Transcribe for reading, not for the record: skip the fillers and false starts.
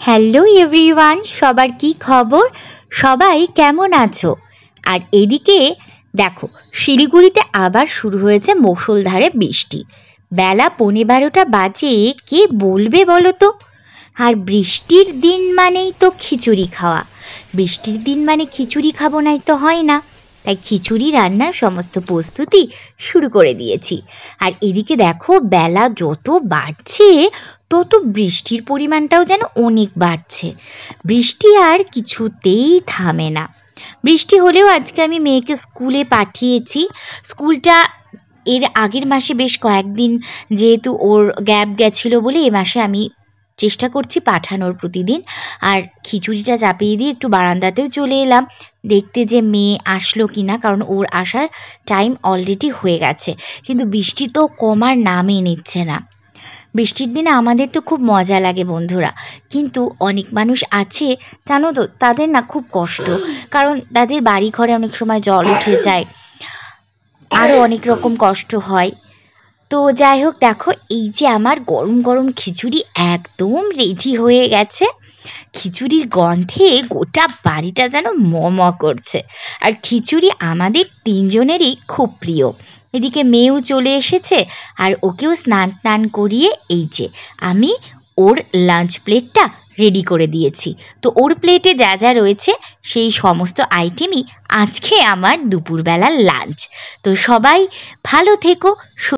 Hello everyone, সবার কি খবর? সবাই কেমন আছো? আর এদিকে দেখো, শিলিগুড়িতে আবার শুরু হয়েছে মুষলধারে বৃষ্টি। বেলা 11:15 বাজে, কে বলবে বলো তো? আর বৃষ্টির দিন মানেই তো খিচুড়ি খাওয়া। বৃষ্টির দিন মানে খিচুড়ি খাবো নাই তো হয় না। তাই খিচুড়ি রান্নার সমস্ত প্রস্তুতি শুরু করে দিয়েছি। আর এদিকে দেখো, বেলা যত বাড়ছে তত বৃষ্টির পরিমাণটাও যেন অনেক বাড়ছে। বৃষ্টি আর কিছুতেই থামে না। বৃষ্টি হলেও আজকে আমি মেয়েকে স্কুলে পাঠিয়েছি। স্কুলটা এর আগের মাসে বেশ কয়েকদিন যেহেতু ওর গ্যাপ গেছিলো বলে এ মাসে আমি চেষ্টা করছি পাঠানোর প্রতিদিন। আর খিচুড়িটা চাপিয়ে দিয়ে একটু বারান্দাতেও চলে এলাম দেখতে যে মেয়ে আসলো কি না, কারণ ওর আসার টাইম অলরেডি হয়ে গেছে। কিন্তু বৃষ্টি তো কমার নামই নিচ্ছে না। বৃষ্টির দিনে আমাদের তো খুব মজা লাগে বন্ধুরা, কিন্তু অনেক মানুষ আছে জানো তো, তাদের না খুব কষ্ট, কারণ তাদের বাড়ি ঘরে অনেক সময় জল উঠে যায়, আরও অনেক রকম কষ্ট হয়। তো যাই হোক, দেখো এই যে আমার গরম গরম খিচুড়ি একদম রেডি হয়ে গেছে। খিচুড়ির গন্ধে গোটা বাড়িটা যেন ম করছে। আর খিচুড়ি আমাদের তিনজনেরই খুব প্রিয়। এদিকে মেয়েও চলে এসেছে, আর ওকেও স্নান টান করিয়ে এই যে আমি ওর লাঞ্চ প্লেটটা রেডি করে দিয়েছি। তো ওর প্লেটে যা যা রয়েছে সেই সমস্ত আইটেমই আজকে আমার দুপুরবেলার লাঞ্চ। তো সবাই ভালো থেকো।